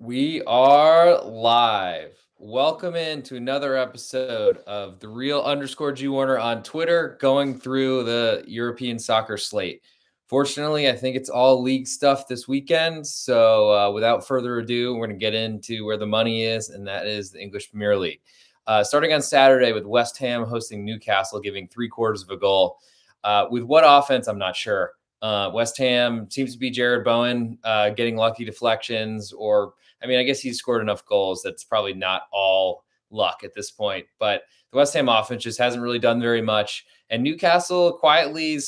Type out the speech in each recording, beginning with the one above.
We are live. Welcome in to another episode of the real underscore G Warner on Twitter, going through the European soccer slate. Fortunately, I think it's all league stuff this weekend. So without further ado, we're going to get into where the money is, and that is the English Premier League. Starting on Saturday with West Ham hosting Newcastle, giving 3/4 of a goal. With what offense, I'm not sure. West Ham seems to be Jared Bowen getting lucky deflections, or I mean, I guess he's scored enough goals that's probably not all luck at this point. But the West Ham offense just hasn't really done very much. And Newcastle quietly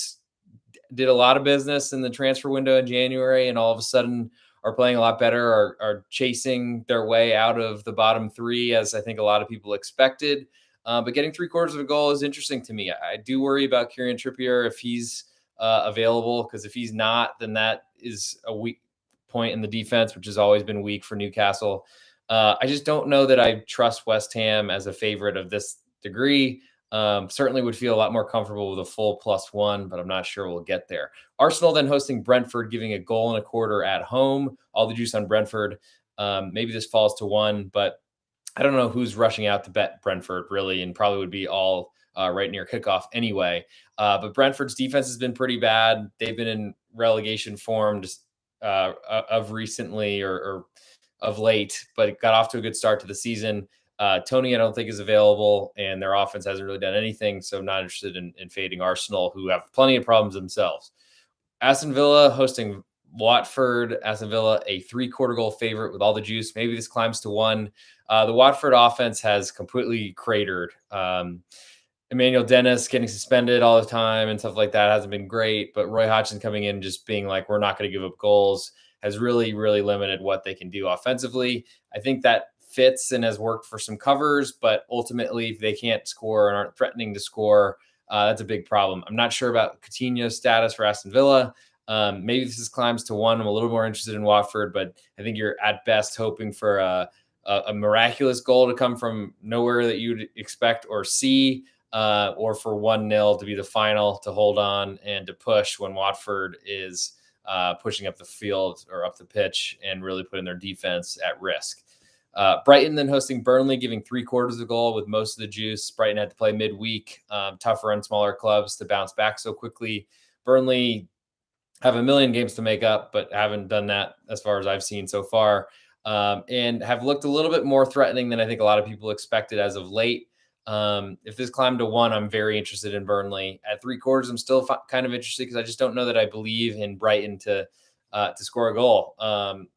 did a lot of business in the transfer window in January, and all of a sudden are playing a lot better, are chasing their way out of the bottom three, as I think a lot of people expected. But getting 3/4 of a goal is interesting to me. I do worry about Kieran Trippier if he's available, because if he's not, then that is a weak point in the defense, which has always been weak for Newcastle. I just don't know that I trust West Ham as a favorite of this degree. Certainly would feel a lot more comfortable with a full +1, but I'm not sure we'll get there. Arsenal then hosting Brentford, giving a goal and a quarter at home. All the juice on Brentford. Maybe this falls to 1, but I don't know who's rushing out to bet Brentford really, and probably would be all right near kickoff anyway. But Brentford's defense has been pretty bad. They've been in relegation form just of recently or of late, but it got off to a good start to the season. Tony, I don't think, is available, and their offense hasn't really done anything. So I'm not interested in fading Arsenal, who have plenty of problems themselves. Aston Villa hosting Watford. Aston Villa, a 3/4 goal favorite with all the juice. Maybe this climbs to 1. The Watford offense has completely cratered. Emmanuel Dennis getting suspended all the time and stuff like that hasn't been great. But Roy Hodgson coming in just being like, we're not going to give up goals, has really, really limited what they can do offensively. I think that fits and has worked for some covers, but ultimately, if they can't score and aren't threatening to score, that's a big problem. I'm not sure about Coutinho's status for Aston Villa. Maybe this climbs to 1. I'm a little more interested in Watford, but I think you're at best hoping for a miraculous goal to come from nowhere that you'd expect or see, or for 1-0 to be the final, to hold on and to push when Watford is pushing up the field or up the pitch and really putting their defense at risk. Brighton then hosting Burnley, giving 3/4 of the goal with most of the juice. Brighton had to play midweek, tougher on smaller clubs to bounce back so quickly. Burnley have a million games to make up, but haven't done that as far as I've seen so far, and have looked a little bit more threatening than I think a lot of people expected as of late. If this climbed to 1, I'm very interested in Burnley. At 3/4, I'm still kind of interested because I just don't know that I believe in Brighton to score a goal.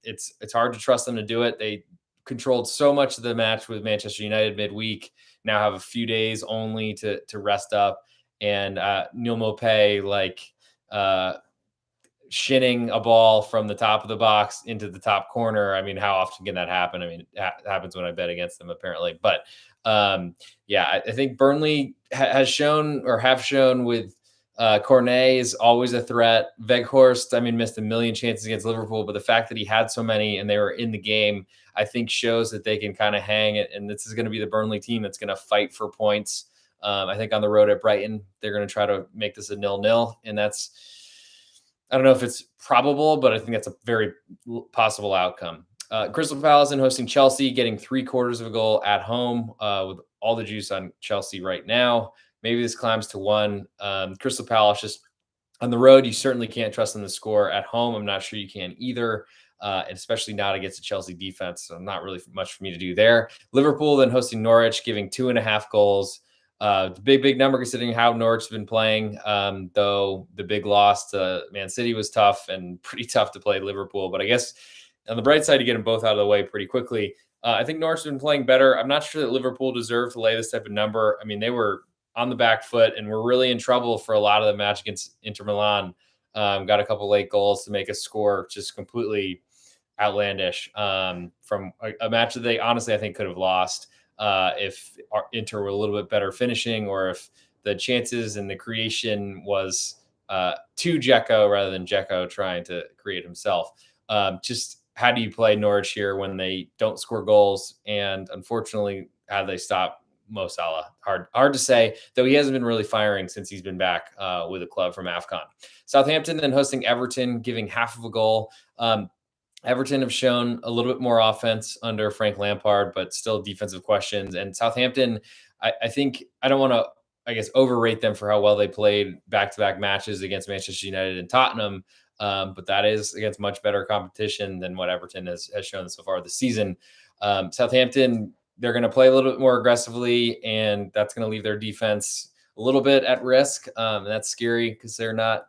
It's hard to trust them to do it. They controlled so much of the match with Manchester United midweek. Now have a few days only to rest up, and Neil Maupay shinning a ball from the top of the box into the top corner. I mean, how often can that happen? I mean, it happens when I bet against them, apparently. But yeah, I think Burnley have shown with Cornet is always a threat. Weghorst, I mean, missed a million chances against Liverpool, but the fact that he had so many and they were in the game, I think shows that they can kind of hang it. And this is going to be the Burnley team that's going to fight for points. I think on the road at Brighton, they're going to try to make this a 0-0. And I don't know if it's probable, but I think that's a very possible outcome. Crystal Palace and hosting Chelsea, getting 3/4 of a goal at home, with all the juice on Chelsea right now. Maybe this climbs to 1. Crystal Palace, just on the road, you certainly can't trust them to score. At home, I'm not sure you can either, and especially not against a Chelsea defense. So not really much for me to do there. Liverpool then hosting Norwich, giving 2.5 goals. The big number considering how Norwich has been playing, though the big loss to Man City was tough and pretty tough to play Liverpool. But I guess on the bright side, you get them both out of the way pretty quickly. I think Norwich has been playing better. I'm not sure that Liverpool deserved to lay this type of number. I mean, they were on the back foot and were really in trouble for a lot of the match against Inter Milan. Got a couple late goals to make a score just completely outlandish, from a match that they honestly, I think, could have lost if Inter were a little bit better finishing, or if the chances and the creation was to Dzeko rather than Dzeko trying to create himself. Just how do you play Norwich here when they don't score goals? And unfortunately, how do they stop Mo Salah? Hard to say, though he hasn't been really firing since he's been back with a club from AFCON. Southampton then hosting Everton, giving half of a goal. Everton have shown a little bit more offense under Frank Lampard, but still defensive questions. And Southampton, I think I don't want to, I guess, overrate them for how well they played back-to-back matches against Manchester United and Tottenham. But that is against much better competition than what Everton has shown so far this season. Southampton, they're going to play a little bit more aggressively, and that's going to leave their defense a little bit at risk. And that's scary because they're not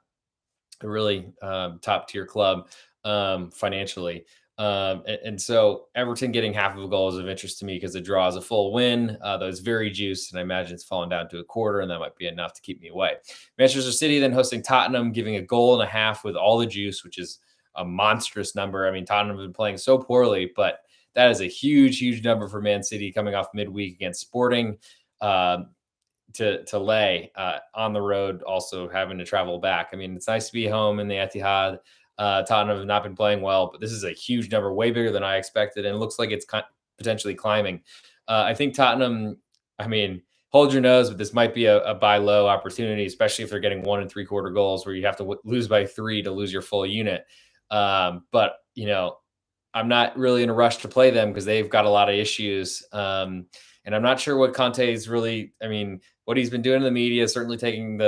a really top tier club financially. And so Everton getting half of a goal is of interest to me because the draw is a full win. Though it's very juiced, and I imagine it's fallen down to a quarter, and that might be enough to keep me away. Manchester City then hosting Tottenham, giving a goal and a half with all the juice, which is a monstrous number. I mean, Tottenham have been playing so poorly, but that is a huge, huge number for Man City coming off midweek against Sporting. To lay on the road, also having to travel back. I mean, it's nice to be home in the Etihad. Tottenham have not been playing well, but this is a huge number, way bigger than I expected, and it looks like it's potentially climbing. I think Tottenham, I mean, hold your nose, but this might be a buy low opportunity, especially if they're getting 1 3/4 goals where you have to lose by 3 to lose your full unit. But, I'm not really in a rush to play them because they've got a lot of issues. And I'm not sure what Conte is really, I mean, what he's been doing in the media, certainly taking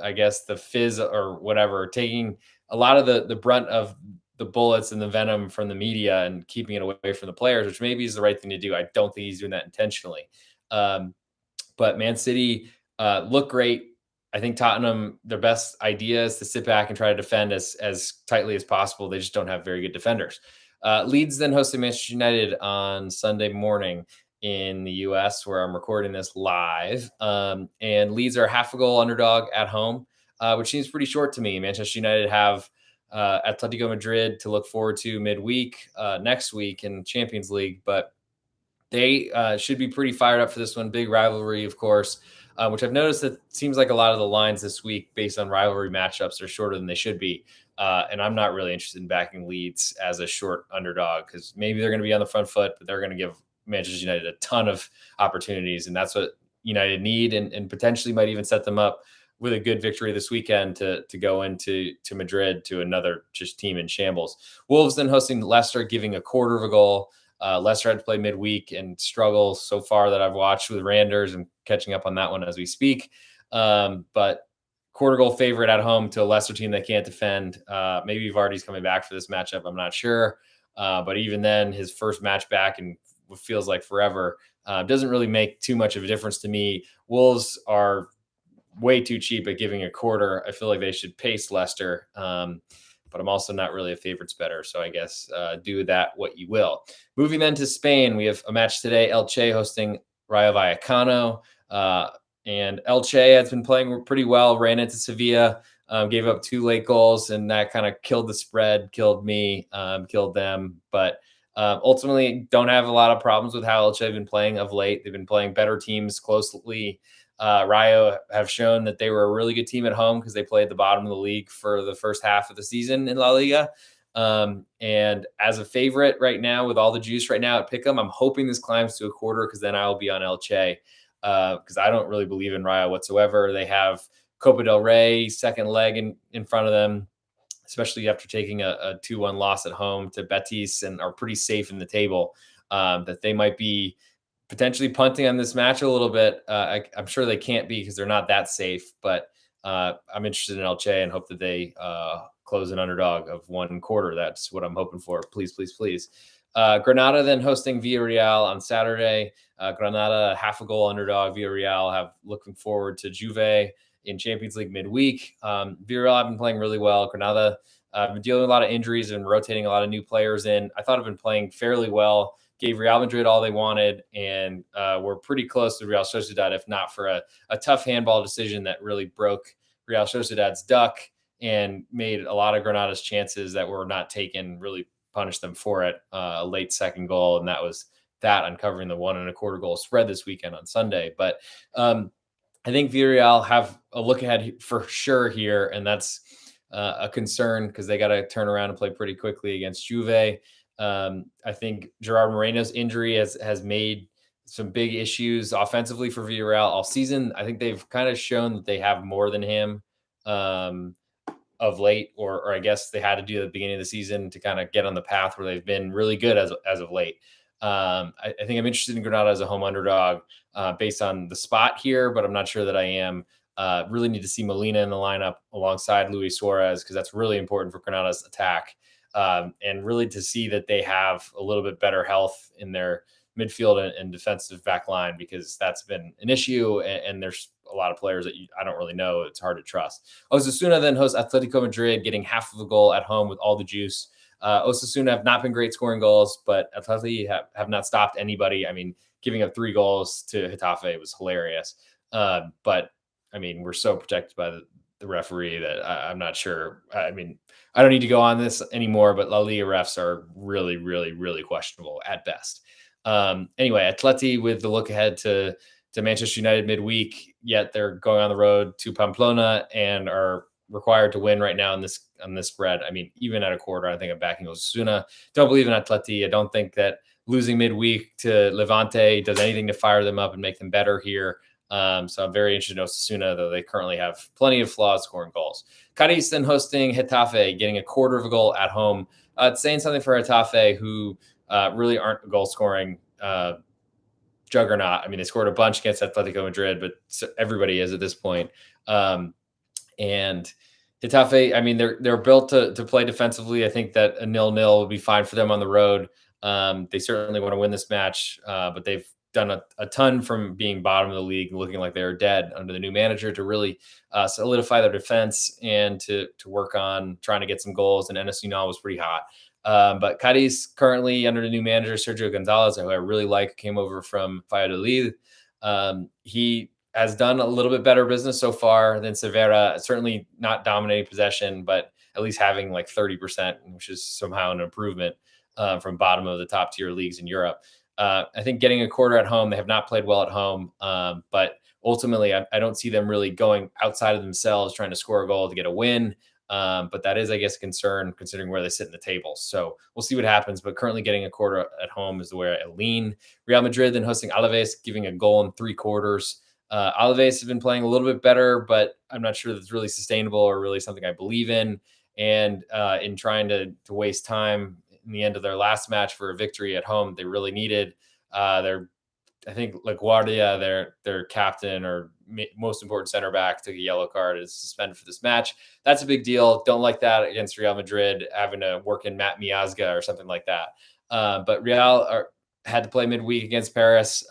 I guess, the fizz or whatever, taking a lot of the brunt of the bullets and the venom from the media and keeping it away from the players, which maybe is the right thing to do. I don't think he's doing that intentionally. Um, but Man City look great. I think Tottenham, their best idea is to sit back and try to defend as tightly as possible. They just don't have very good defenders. Leeds then hosting Manchester United on Sunday morning in the US, where I'm recording this live. And Leeds are half a goal underdog at home, which seems pretty short to me. Manchester United have Atletico Madrid to look forward to midweek next week in Champions League, but they should be pretty fired up for this one. Big rivalry, of course, which I've noticed that seems like a lot of the lines this week based on rivalry matchups are shorter than they should be. And I'm not really interested in backing Leeds as a short underdog because maybe they're going to be on the front foot, but they're going to give Manchester United a ton of opportunities. And that's what United need and potentially might even set them up with a good victory this weekend to go into Madrid to another just team in shambles. Wolves then hosting Leicester, giving 1/4 goal. Leicester had to play midweek and struggle so far that I've watched with Randers and catching up on that one as we speak. But 1/4 goal favorite at home to a Leicester team that can't defend. Maybe Vardy's coming back for this matchup. I'm not sure. But even then, his first match back in what feels like forever doesn't really make too much of a difference to me. Wolves are way too cheap at giving 1/4. I feel like they should pace Leicester. But I'm also not really a favorites better. So I guess do that what you will. Moving then to Spain, we have a match today. Elche hosting Rayo Vallecano. And Elche has been playing pretty well, ran into Sevilla, gave up 2 late goals, and that kind of killed the spread, killed me, killed them. But ultimately, don't have a lot of problems with how Elche have been playing of late. They've been playing better teams closely. Rayo have shown that they were a really good team at home because they played the bottom of the league for the first half of the season in La Liga. And as a favorite right now, with all the juice right now at Pick'em, I'm hoping this climbs to 1/4 because then I'll be on Elche because I don't really believe in Rayo whatsoever. They have Copa del Rey second leg in front of them, especially after taking a 2-1 loss at home to Betis and are pretty safe in the table. That they might be potentially punting on this match a little bit. I'm sure they can't be because they're not that safe, but I'm interested in Elche and hope that they close an underdog of 1/4. That's what I'm hoping for. Please, please, please. Granada then hosting Villarreal on Saturday. Granada, half a goal underdog. Villarreal have looking forward to Juve in Champions League midweek. Villarreal have been playing really well. Granada been dealing with a lot of injuries and rotating a lot of new players in. I thought have been playing fairly well. Gave Real Madrid all they wanted, and were pretty close to Real Sociedad, if not for a tough handball decision that really broke Real Sociedad's duck and made a lot of Granada's chances that were not taken really punished them for it. A late second goal, and that was that uncovering the 1 1/4 goal spread this weekend on Sunday. But I think Villarreal have a look ahead for sure here, and that's a concern because they got to turn around and play pretty quickly against Juve. I think Gerard Moreno's injury has made some big issues offensively for Villarreal all season. I think they've kind of shown that they have more than him of late, or I guess they had to do at the beginning of the season to kind of get on the path where they've been really good as of late. I think I'm interested in Granada as a home underdog based on the spot here, but I'm not sure that I am. Really need to see Molina in the lineup alongside Luis Suarez because that's really important for Granada's attack. And really to see that they have a little bit better health in their midfield and defensive back line, because that's been an issue. And there's a lot of players that I don't really know. It's hard to trust. Osasuna then hosts Atletico Madrid, getting half of a goal at home with all the juice. Osasuna have not been great scoring goals, but Atleti have not stopped anybody. I mean, giving up 3 goals to Getafe was hilarious. But I mean, we're so protected by the referee that I'm not sure. I mean, I don't need to go on this anymore, but La Liga refs are really, really, really questionable at best. Anyway, Atleti with the look ahead to Manchester United midweek, yet they're going on the road to Pamplona and are required to win right now on this spread. I mean, even at a quarter, I think I'm backing Osasuna. Don't believe in Atleti. I don't think that losing midweek to Levante does anything to fire them up and make them better here. So I'm very interested in Osasuna, though they currently have plenty of flaws scoring goals. Cadiz then hosting Getafe, getting a quarter of a goal at home. It's saying something for Getafe, who really aren't a goal scoring juggernaut. I mean, they scored a bunch against Atletico Madrid, but everybody is at this point. And Getafe, I mean, they're built to play defensively. I think that a 0-0 will be fine for them on the road. They certainly want to win this match, but they've done a ton from being bottom of the league, looking like they're dead under the new manager, to really solidify their defense and to work on trying to get some goals. And Enes Unal was pretty hot. But Cadiz currently under the new manager, Sergio Gonzalez, who I really like, came over from Valladolid. He has done a little bit better business so far than Severa. Certainly not dominating possession, but at least having like 30%, which is somehow an improvement from bottom of the top tier leagues in Europe. I think getting a quarter at home, they have not played well at home, but ultimately I don't see them really going outside of themselves trying to score a goal to get a win. But that is, I guess, a concern considering where they sit in the table. So we'll see what happens. But currently getting a quarter at home is the way I lean. Real Madrid then hosting Alaves, giving a goal in 3 quarters. Alaves have been playing a little bit better, but I'm not sure that's really sustainable or really something I believe in. And in trying to waste time in the end of their last match for a victory at home, they really needed. I think LaGuardia, their captain or most important center back, took a yellow card and is suspended for this match. That's a big deal. Don't like that against Real Madrid, having to work in Matt Miazga or something like that. But Real had to play midweek against Paris.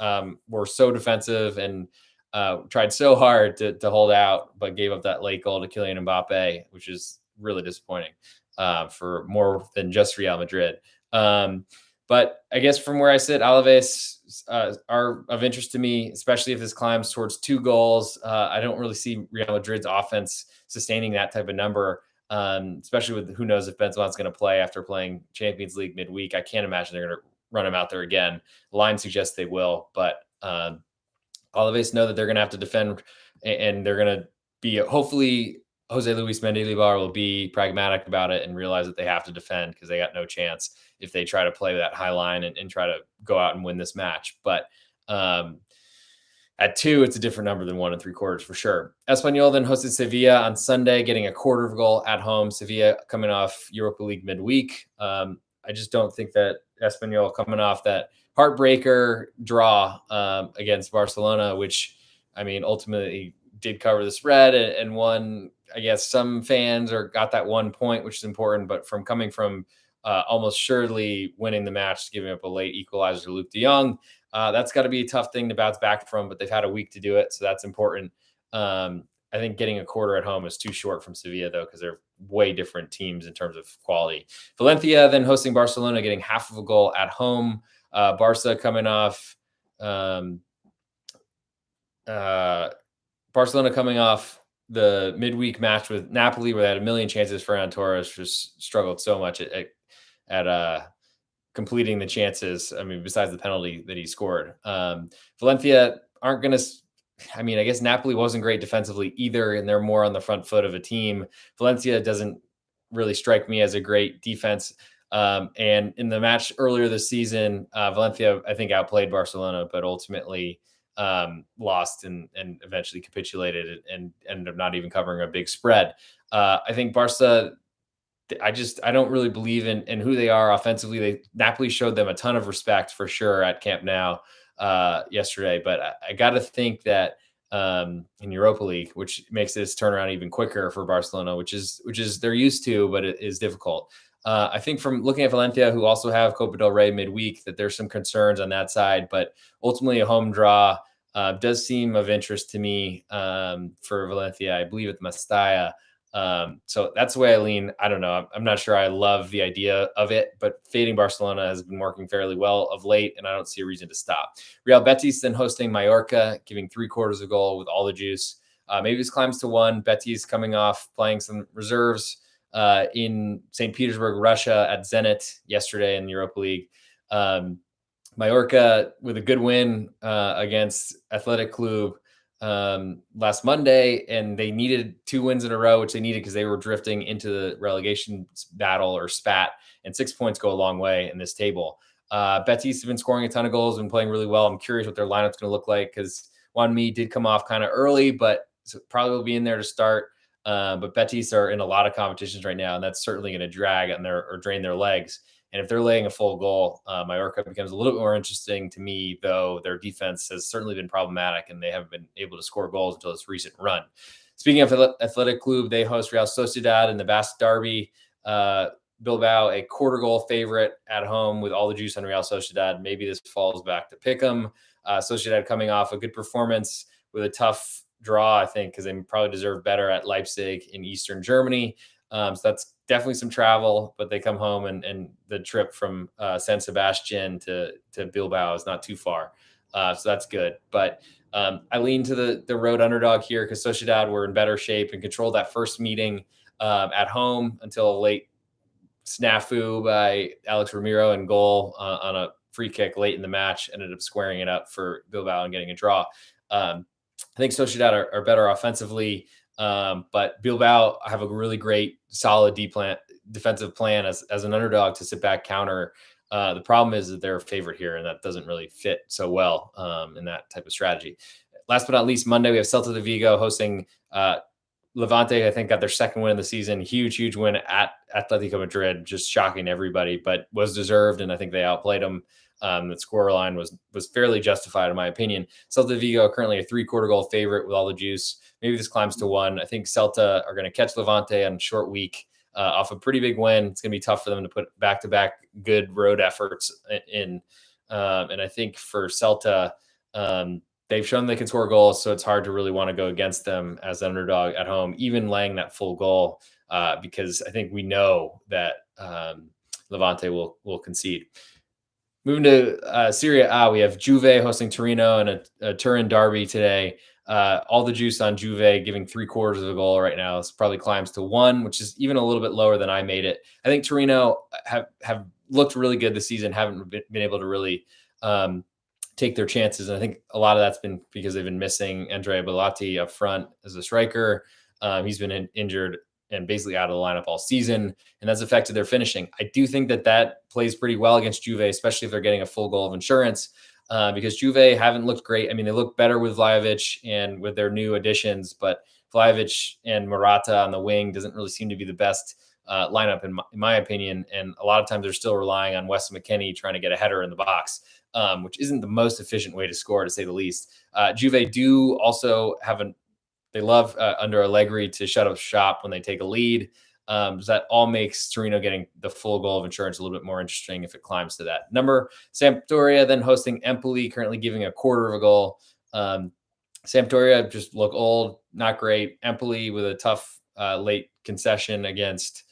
Were so defensive and tried so hard to hold out, but gave up that late goal to Kylian Mbappe, which is really disappointing for more than just Real Madrid. But I guess from where I sit, Alaves are of interest to me, especially if this climbs towards 2 goals. I don't really see Real Madrid's offense sustaining that type of number, especially with who knows if Benzema's going to play after playing Champions League midweek. I can't imagine they're going to run him out there again. The line suggests they will, but Alaves know that they're going to have to defend, and they're going to be hopefully Jose Luis Mendilibar will be pragmatic about it and realize that they have to defend because they got no chance if they try to play that high line and try to go out and win this match. But at 2, it's a different number than 1 3/4 for sure. Espanyol then hosted Sevilla on Sunday, getting a quarter of a goal at home. Sevilla coming off Europa League midweek. I just don't think that Espanyol coming off that heartbreaker draw against Barcelona, which, I mean, ultimately did cover the spread and won, I guess, some fans or got that 1 point, which is important. But from coming from almost surely winning the match, giving up a late equalizer to Luke de Jong, that's got to be a tough thing to bounce back from, but they've had a week to do it. So that's important. I think getting a quarter at home is too short from Sevilla, though, because they're way different teams in terms of quality. Valencia then hosting Barcelona, getting half of a goal at home. Barca coming off Barcelona coming off the midweek match with Napoli, where they had a million chances. Ferran Torres just struggled so much at completing the chances. I mean, besides the penalty that he scored. Valencia aren't going to, I mean, I guess Napoli wasn't great defensively either, and they're more on the front foot of a team. Valencia doesn't really strike me as a great defense. And in the match earlier this season, Valencia, I think, outplayed Barcelona, but ultimately lost and eventually capitulated and ended up not even covering a big spread. I think Barca, I don't really believe in who they are offensively. Napoli showed them a ton of respect for sure at Camp Nou yesterday, but I got to think that in Europa League, which makes this turnaround even quicker for Barcelona, which is they're used to, but it is difficult. I think from looking at Valencia, who also have Copa del Rey midweek, that there's some concerns on that side, but ultimately a home draw does seem of interest to me for Valencia. I believe at the Mestalla. So that's the way I lean. I don't know. I'm not sure I love the idea of it, but fading Barcelona has been working fairly well of late, and I don't see a reason to stop. Real Betis then hosting Mallorca, giving 3/4 a goal with all the juice. Maybe this climbs to 1. Betis coming off playing some reserves in St. Petersburg, Russia at Zenit yesterday in the Europa League. Mallorca with a good win against Athletic Club last Monday, and they needed 2 wins in a row, which they needed because they were drifting into the relegation battle or spat, and 6 points go a long way in this table. Betis have been scoring a ton of goals and playing really well. I'm curious what their lineup's going to look like because Juanmi did come off kind of early, but probably will be in there to start. But Betis are in a lot of competitions right now, and that's certainly going to drag on their or drain their legs. And if they're laying a full goal, Mallorca becomes a little bit more interesting to me, though their defense has certainly been problematic and they haven't been able to score goals until this recent run. Speaking of Athletic Club, they host Real Sociedad in the Basque Derby. Bilbao, a quarter goal favorite at home with all the juice on Real Sociedad. Maybe this falls back to pick 'em. Sociedad coming off a good performance with a tough draw, I think, because they probably deserve better at Leipzig in Eastern Germany. So that's definitely some travel, but they come home and the trip from San Sebastian to Bilbao is not too far. So that's good. But I lean to the road underdog here because Sociedad were in better shape and controlled that first meeting at home until a late snafu by Alex Ramiro and goal on a free kick late in the match, ended up squaring it up for Bilbao and getting a draw. I think Sociedad are better offensively, but Bilbao have a really great, solid defensive plan as an underdog to sit back, counter. The problem is that they're a favorite here, and that doesn't really fit so well in that type of strategy. Last but not least, Monday, we have Celta de Vigo hosting Levante. I think got their second win of the season. Huge win at Atletico Madrid, just shocking everybody, but was deserved, and I think they outplayed them. The scoreline was fairly justified, in my opinion. Celta de Vigo currently a 3/4 goal favorite with all the juice. Maybe this climbs to 1. I think Celta are going to catch Levante on a short week off a pretty big win. It's going to be tough for them to put back-to-back good road efforts in. And I think for Celta, they've shown they can score goals, so it's hard to really want to go against them as an underdog at home, even laying that full goal, because I think we know that Levante will concede. Moving to Serie A, we have Juve hosting Torino and a Turin derby today. All the juice on Juve, giving 3/4 of a goal right now. This probably climbs to 1, which is even a little bit lower than I made it. I think Torino have looked really good this season, haven't been able to really take their chances. And I think a lot of that's been because they've been missing Andrea Bellotti up front as a striker. He's been injured and basically out of the lineup all season, and that's affected their finishing. I do think that plays pretty well against Juve, especially if they're getting a full goal of insurance, because Juve haven't looked great. I mean, they look better with Vlahovic and with their new additions, but Vlahovic and Morata on the wing doesn't really seem to be the best lineup in my opinion. And a lot of times they're still relying on Wes McKennie trying to get a header in the box, which isn't the most efficient way to score, to say the least. Juve do also they love under Allegri to shut up shop when they take a lead. So that all makes Torino getting the full goal of insurance a little bit more interesting if it climbs to that number. Sampdoria then hosting Empoli, currently giving 1/4 of a goal. Sampdoria just look old, not great. Empoli with a tough late concession against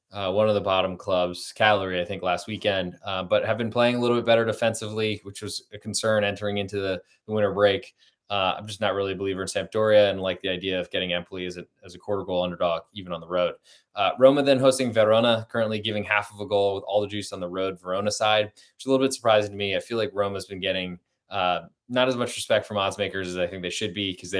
one of the bottom clubs, Cagliari, I think last weekend, but have been playing a little bit better defensively, which was a concern entering into the winter break. I'm just not really a believer in Sampdoria and like the idea of getting Empoli as a 1/4 goal underdog, even on the road. Roma then hosting Verona, currently giving 1/2 of a goal with all the juice on the road Verona side, which is a little bit surprising to me. I feel like Roma's been getting not as much respect from odds makers as I think they should be, because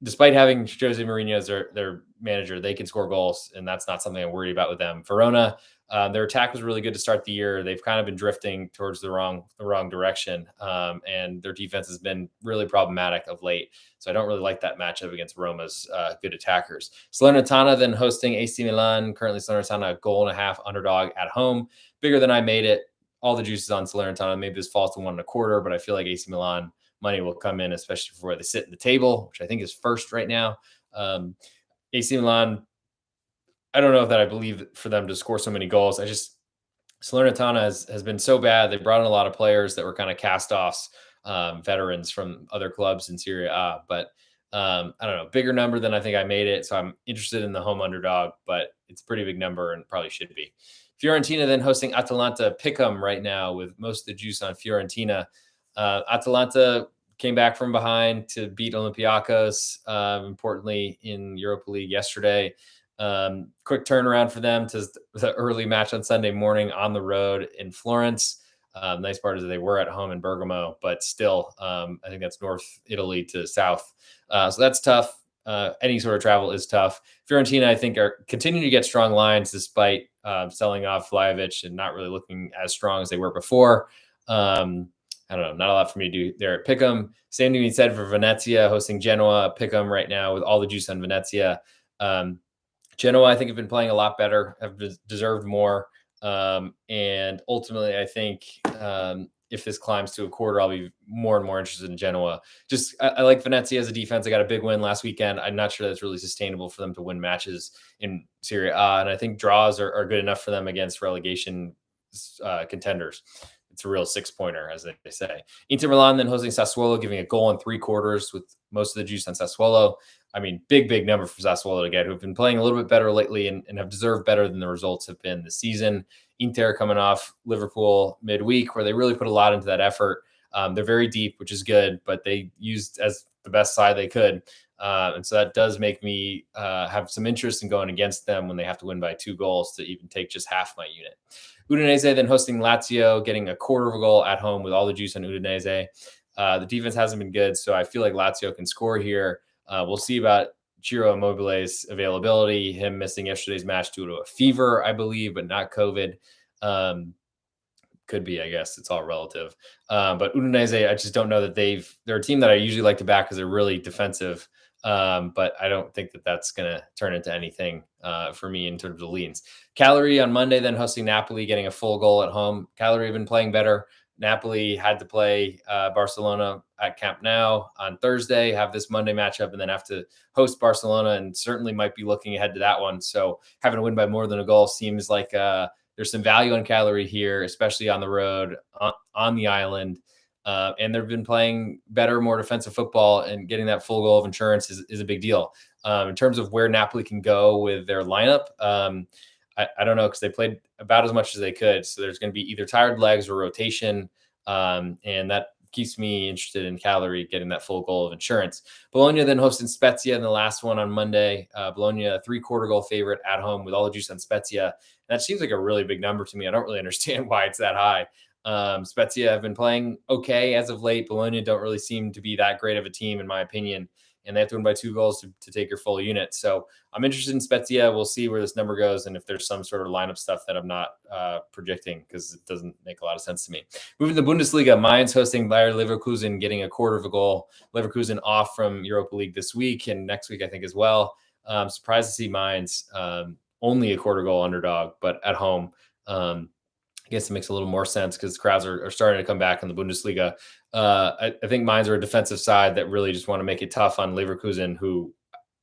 despite having Jose Mourinho as their manager, they can score goals, and that's not something I'm worried about with them. Verona Their attack was really good to start the year. They've kind of been drifting towards the wrong direction, and their defense has been really problematic of late. So I don't really like that matchup against Roma's good attackers. Salernitana then hosting AC Milan. Currently, Salernitana a 1.5 underdog at home, bigger than I made it. All the juices on Salernitana. Maybe this falls to 1.25, but I feel like AC Milan money will come in, especially for where they sit in the table, which I think is first right now. AC Milan, I don't know that I believe for them to score so many goals. Salernitana has been so bad. They brought in a lot of players that were kind of cast-offs, veterans from other clubs in Serie A. But I don't know, bigger number than I think I made it. So I'm interested in the home underdog, but it's a pretty big number and probably should be. Fiorentina then hosting Atalanta. Pick'em right now with most of the juice on Fiorentina. Atalanta came back from behind to beat Olympiacos, importantly in Europa League yesterday. Quick turnaround for them to the early match on Sunday morning on the road in Florence. Nice part is that they were at home in Bergamo, but still, I think that's North Italy to South. So that's tough. Any sort of travel is tough. Fiorentina, I think, are continuing to get strong lines despite selling off Vlahovic and not really looking as strong as they were before. I don't know, not a lot for me to do there at Pick'em. Same to be said for Venezia hosting Genoa. Pick'em right now with all the juice on Venezia. Genoa, I think, have been playing a lot better, have deserved more. And ultimately, I think if this climbs to a quarter, I'll be more and more interested in Genoa. I like Venezia as a defense. I got a big win last weekend. I'm not sure that's really sustainable for them to win matches in Serie A. And I think draws are good enough for them against relegation contenders. It's a real 6-pointer, as they say. Inter Milan then hosting Sassuolo, giving a goal in 3/4 with most of the juice on Sassuolo. I mean, big number for Sassuolo to get, who've been playing a little bit better lately and have deserved better than the results have been this season. Inter coming off Liverpool midweek, where they really put a lot into that effort. They're very deep, which is good, but they used as the best side they could. And so that does make me have some interest in going against them when they have to win by 2 goals to even take just half my unit. Udinese then hosting Lazio, getting a 1/4 of a goal at home with all the juice on Udinese. The defense hasn't been good, so I feel like Lazio can score here. We'll see about Ciro Immobile's availability, him missing yesterday's match due to a fever, I believe, but not COVID. Could be, I guess. It's all relative. But Udinese, I just don't know that they're a team that I usually like to back because they're really defensive. But I don't think that that's going to turn into anything for me in terms of leans. Cagliari on Monday, then hosting Napoli, getting a full goal at home. Cagliari have been playing better. Napoli had to play Barcelona at Camp Nou on Thursday, have this Monday matchup, and then have to host Barcelona, and certainly might be looking ahead to that one. So having to win by more than a goal seems like there's some value on Cagliari here, especially on the road, on the island. And they've been playing better, more defensive football, and getting that full goal of insurance is a big deal. In terms of where Napoli can go with their lineup, I don't know, because they played about as much as they could. So there's going to be either tired legs or rotation. And that keeps me interested in Cagliari getting that full goal of insurance. Bologna then hosting Spezia in the last one on Monday. Bologna, a 3/4 goal favorite at home with all the juice on Spezia. That seems like a really big number to me. I don't really understand why it's that high. Spezia have been playing okay as of late. Bologna don't really seem to be that great of a team, in my opinion. And they have to win by 2 goals to take your full unit. So I'm interested in Spezia. We'll see where this number goes and if there's some sort of lineup stuff that I'm not projecting, because it doesn't make a lot of sense to me. Moving to the Bundesliga, Mainz hosting Bayer Leverkusen, getting a 1/4 of a goal. Leverkusen off from Europa League this week and next week, I think, as well. Surprised to see Mainz only a 1/4 goal underdog, but at home. I guess it makes a little more sense because crowds are starting to come back in the Bundesliga. I think Mainz are a defensive side that really just want to make it tough on Leverkusen, who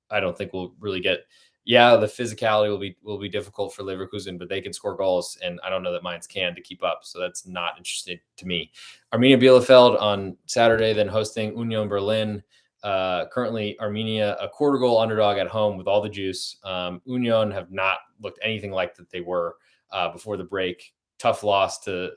I don't think will really get. Yeah, the physicality will be difficult for Leverkusen, but they can score goals, and I don't know that Mainz can to keep up. So that's not interesting to me. Arminia Bielefeld on Saturday, then hosting Union Berlin. Currently, Arminia a 1/4 goal underdog at home with all the juice. Union have not looked anything like that they were before the break. Tough loss to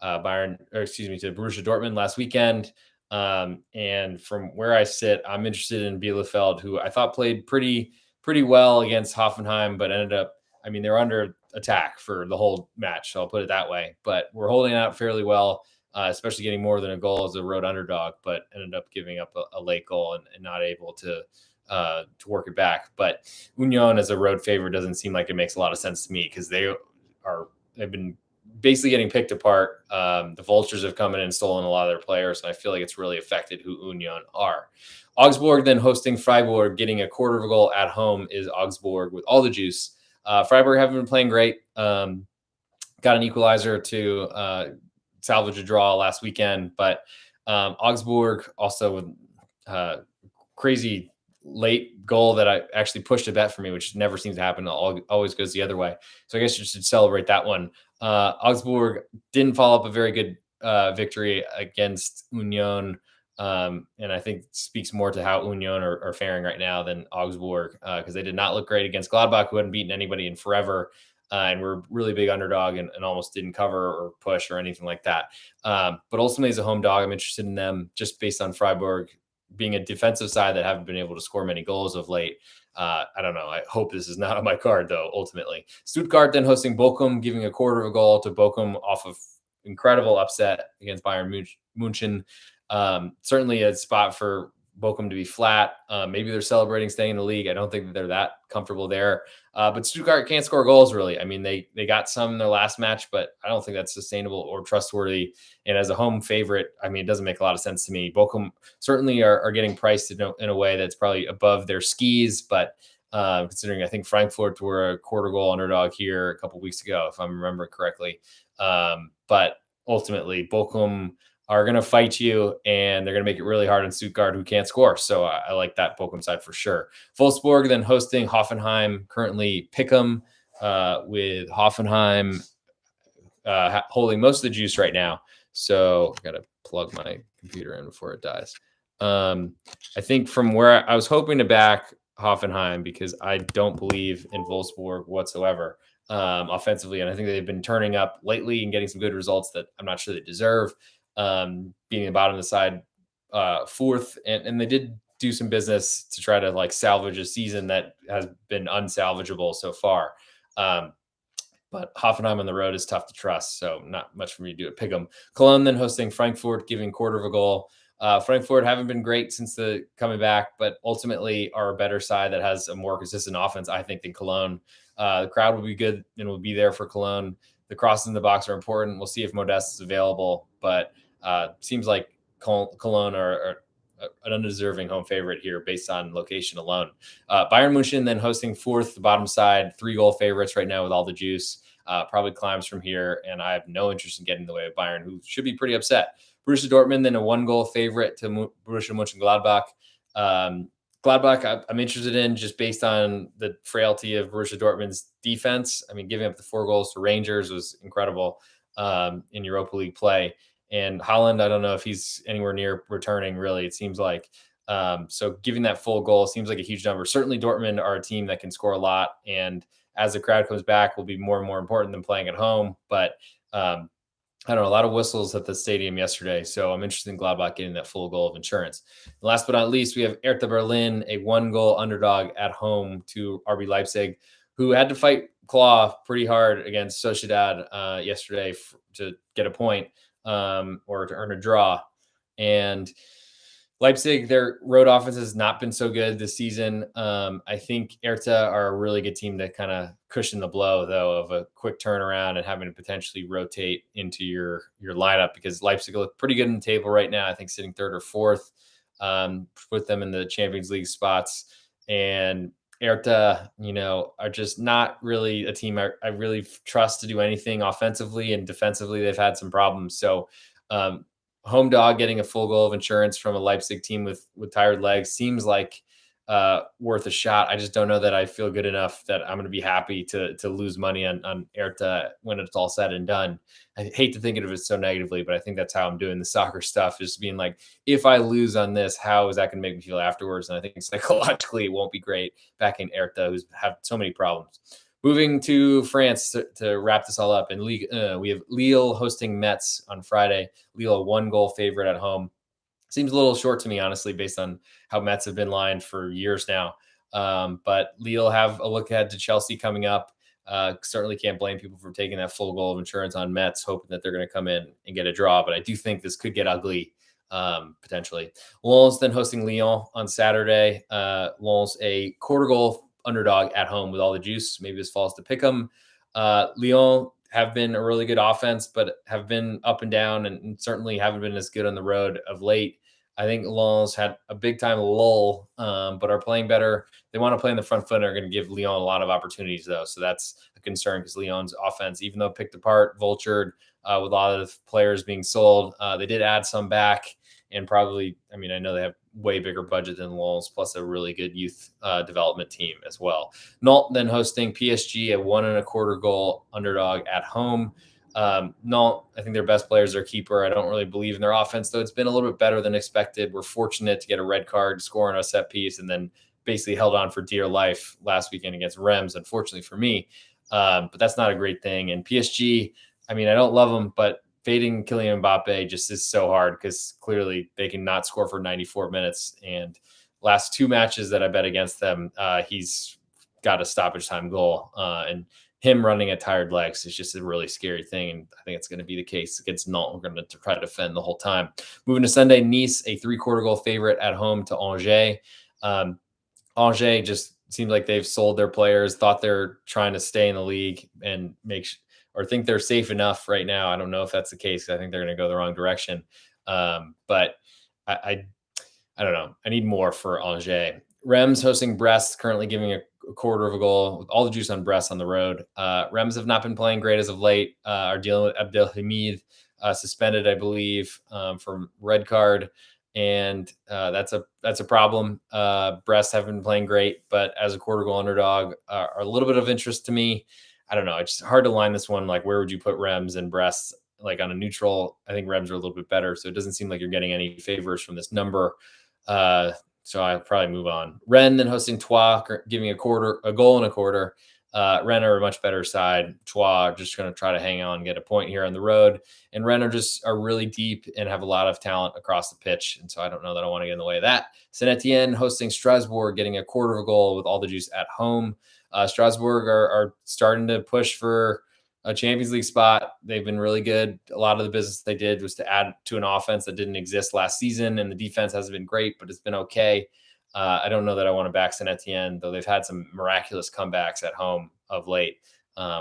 to Borussia Dortmund last weekend. And from where I sit, I'm interested in Bielefeld, who I thought played pretty well against Hoffenheim, but ended up, they're under attack for the whole match. So I'll put it that way, but we're holding out fairly well, especially getting more than a goal as a road underdog, but ended up giving up a late goal and not able to work it back. But Union as a road favorite doesn't seem like it makes a lot of sense to me because they have been basically getting picked apart. The vultures have come in and stolen a lot of their players, and I feel like it's really affected who Union are. Augsburg then hosting Freiburg, getting a quarter of a goal at home is Augsburg with all the juice. Freiburg haven't been playing great. Got an equalizer to salvage a draw last weekend, but Augsburg also with crazy late goal that I actually pushed a bet for me, which never seems to happen. Always goes the other way. So I guess you should celebrate that one. Augsburg didn't follow up a very good victory against Union. And I think it speaks more to how Union are faring right now than Augsburg, because they did not look great against Gladbach, who hadn't beaten anybody in forever. And we're really big underdog and almost didn't cover or push or anything like that. But ultimately, as a home dog, I'm interested in them just based on Freiburg being a defensive side that haven't been able to score many goals of late. I don't know. I hope this is not on my card, though, ultimately. Stuttgart then hosting Bochum, giving a quarter of a goal to Bochum off of incredible upset against Bayern München. Certainly a spot for Bochum to be flat. Maybe they're celebrating staying in the league. I don't think that they're that comfortable there. But Stuttgart can't score goals, really. I mean, they got some in their last match, but I don't think that's sustainable or trustworthy. And as a home favorite, I mean, it doesn't make a lot of sense to me. Bochum certainly are getting priced in a way that's probably above their skis, but considering I think Frankfurt were a quarter goal underdog here a couple weeks ago, if I'm remembering correctly. But ultimately, Bochum are going to fight you, and they're going to make it really hard on Stuttgart, who can't score. So I like that Bochum side for sure. Wolfsburg then hosting Hoffenheim, currently pick'em with Hoffenheim holding most of the juice right now. So I got to plug my computer in before it dies. I think from where I was hoping to back Hoffenheim, because I don't believe in Wolfsburg whatsoever offensively. And I think they've been turning up lately and getting some good results that I'm not sure they deserve. Being the bottom of the side, fourth, and they did do some business to try to like salvage a season that has been unsalvageable so far. But Hoffenheim on the road is tough to trust, so not much for me to do at Pick'em. Cologne then hosting Frankfurt, giving quarter of a goal. Frankfurt haven't been great since the coming back, but ultimately are a better side that has a more consistent offense, I think, than Cologne. The crowd will be good and will be there for Cologne. The crosses in the box are important. We'll see if Modeste is available, but seems like Cologne are an undeserving home favorite here based on location alone. Bayern München then hosting fourth, the bottom side, 3-goal favorites right now with all the juice. Probably climbs from here, and I have no interest in getting in the way of Bayern, who should be pretty upset. Borussia Dortmund then a 1-goal favorite to Borussia Mönchengladbach. Gladbach, I'm interested in just based on the frailty of Borussia Dortmund's defense. I mean, giving up the 4 goals to Rangers was incredible in Europa League play. And Haaland, I don't know if he's anywhere near returning, really, it seems like. So giving that full goal seems like a huge number. Certainly Dortmund are a team that can score a lot, and as the crowd comes back will be more and more important than playing at home. But I don't know, a lot of whistles at the stadium yesterday. So I'm interested in Gladbach getting that full goal of insurance. And last but not least, we have Hertha Berlin, a 1-goal underdog at home to RB Leipzig, who had to fight claw pretty hard against Sociedad yesterday to get a point or to earn a draw. And Leipzig, their road offense has not been so good this season. I think Hertha are a really good team to kind of cushion the blow, though, of a quick turnaround and having to potentially rotate into your lineup, because Leipzig look pretty good in the table right now. I think sitting third or fourth, put them in the Champions League spots. And Hertha, are just not really a team I really trust to do anything offensively, and defensively they've had some problems. So home dog getting a full goal of insurance from a Leipzig team with tired legs seems like worth a shot. I just don't know that I feel good enough that I'm going to be happy to lose money on Hertha when it's all said and done. I hate to think of it so negatively, but I think that's how I'm doing the soccer stuff, just being like, if I lose on this, how is that going to make me feel afterwards? And I think psychologically it won't be great backing Hertha, who's have so many problems. Moving to France to wrap this all up, in Ligue, we have Lille hosting Metz on Friday. Lille, a 1-goal favorite at home. Seems a little short to me, honestly, based on how Metz have been lined for years now. But Lille have a look ahead to Chelsea coming up. Certainly can't blame people for taking that full goal of insurance on Metz, hoping that they're going to come in and get a draw. But I do think this could get ugly, potentially. Lens then hosting Lyon on Saturday. Lens, a quarter goal underdog at home with all the juice. Maybe this falls to pick them. Lyon have been a really good offense, but have been up and down and certainly haven't been as good on the road of late. I think Lyon's had a big time lull, but are playing better. They want to play in the front foot and are going to give Lyon a lot of opportunities, though. So that's a concern because Lyon's offense, even though picked apart, vultured with a lot of players being sold, they did add some back and probably, I mean, I know they have way bigger budget than Lyon's, plus a really good youth development team as well. Nantes then hosting PSG, a 1.25 goal underdog at home. Nantes, I think their best player is their keeper. I don't really believe in their offense, though it's been a little bit better than expected. We're fortunate to get a red card, score on a set piece, and then basically held on for dear life last weekend against Reims, unfortunately for me. But that's not a great thing. And PSG, I mean, I don't love them, but fading Kylian Mbappe just is so hard because clearly they can not score for 94 minutes. And last 2 matches that I bet against them, he's got a stoppage time goal. And him running at tired legs is just a really scary thing. And I think it's going to be the case against Nantes. We're going to try to defend the whole time. Moving to Sunday, Nice, a 3/4 goal favorite at home to Angers. Angers just seems like they've sold their players, thought they're trying to stay in the league and or think they're safe enough right now. I don't know if that's the case. I think they're going to go the wrong direction. But I don't know. I need more for Angers. Reims hosting Brest, currently giving a 1/4 goal with all the juice on Brest on the road. Reims have not been playing great as of late. Are dealing with Abdelhamid, suspended, I believe, from red card. And that's a problem. Brest have been playing great, but as a 1/4 goal underdog are a little bit of interest to me. I don't know. It's hard to line this one. Like, where would you put Reims and Brest? Like on a neutral, I think Reims are a little bit better. So it doesn't seem like you're getting any favors from this number. So I'll probably move on. Rennes then hosting Troyes, giving a goal and a quarter. Rennes are a much better side. Troyes just going to try to hang on and get a point here on the road. And Rennes are really deep and have a lot of talent across the pitch. And so I don't know that I want to get in the way of that. Saint Etienne hosting Strasbourg, getting a 1/4 goal with all the juice at home. Strasbourg are starting to push for a Champions League spot. They've been really good. A lot of the business they did was to add to an offense that didn't exist last season, and the defense hasn't been great, but it's been okay. I don't know that I want to back Saint Etienne, though they've had some miraculous comebacks at home of late,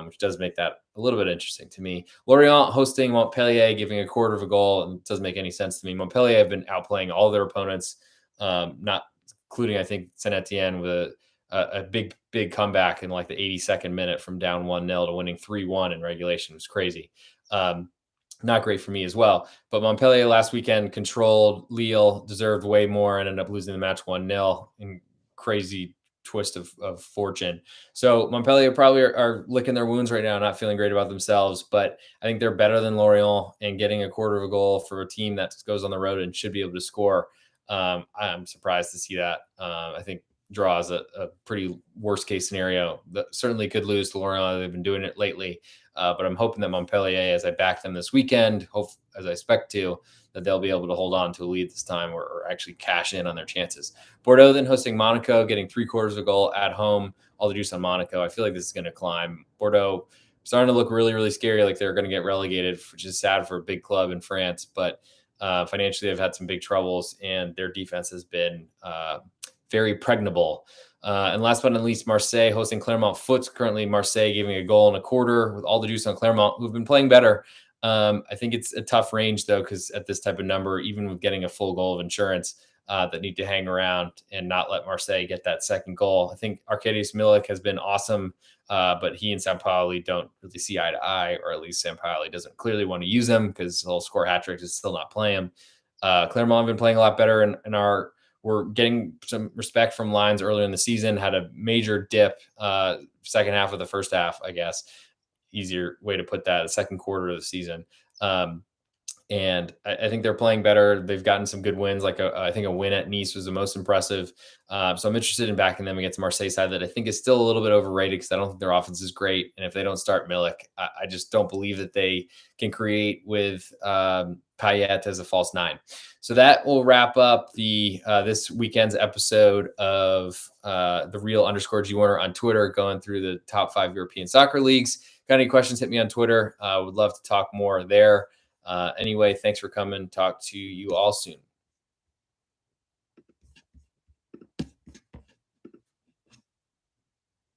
which does make that a little bit interesting to me. Lorient hosting Montpellier, giving a 1/4 goal, and it doesn't make any sense to me. Montpellier have been outplaying all their opponents, not including, I think, Saint Etienne with a big comeback in like the 82nd minute from down 1-0 to winning 3-1 in regulation. It was crazy. Not great for me as well. But Montpellier last weekend controlled Lille, deserved way more, and ended up losing the match 1-0 in crazy twist of fortune. So Montpellier probably are licking their wounds right now, not feeling great about themselves. But I think they're better than Lorient, and getting a 1/4 goal for a team that goes on the road and should be able to score. I'm surprised to see that. I think draw is a pretty worst case scenario that certainly could lose to Lorient. They've been doing it lately. But I'm hoping that Montpellier, as I back them this weekend, as I expect to, that they'll be able to hold on to a lead this time or actually cash in on their chances. Bordeaux then hosting Monaco, getting 3/4 goal at home. All the juice on Monaco. I feel like this is going to climb. Bordeaux starting to look really, really scary, like they're going to get relegated, which is sad for a big club in France. But financially, they've had some big troubles, and their defense has been very pregnable. And last but not least, Marseille hosting Clermont Foot. Currently, Marseille giving a goal and a quarter with all the juice on Clermont, who've been playing better. I think it's a tough range, though, because at this type of number, even with getting a full goal of insurance, that need to hang around and not let Marseille get that second goal. I think Arkadiusz Milik has been awesome, but he and Sampaoli don't really see eye to eye, or at least Sampaoli doesn't clearly want to use him because he'll score hat tricks and still not play him. Clermont have been playing a lot better and we're getting some respect from lines earlier in the season, had a major dip second half of the first half, I guess. Easier way to put that, the second quarter of the season. And I think they're playing better. They've gotten some good wins. Like I think a win at Nice was the most impressive. So I'm interested in backing them against Marseille side that I think is still a little bit overrated because I don't think their offense is great. And if they don't start Milik, I just don't believe that they can create with Payet as a false nine. So that will wrap up the this weekend's episode of the real_G1er on Twitter, going through the top 5 European soccer leagues. Got any questions, hit me on Twitter. Would love to talk more there. Anyway, thanks for coming. Talk to you all soon.